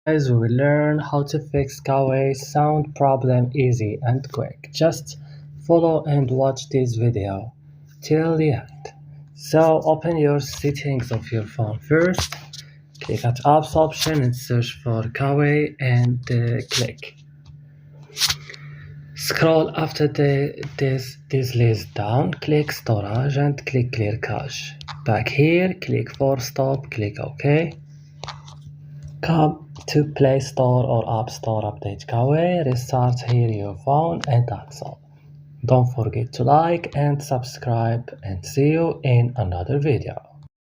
Guys, we will learn how to fix Huawei sound problem easy and quick. Just follow and watch this video till the end. So open your settings of your phone first, click at apps option and search for Huawei and click. Scroll after this list down, click storage and click clear cache. Back here, click force stop, click OK. Come to Play Store or App Store, update Huawei, restart here your phone, and that's all. Don't forget to like and subscribe, and see you in another video.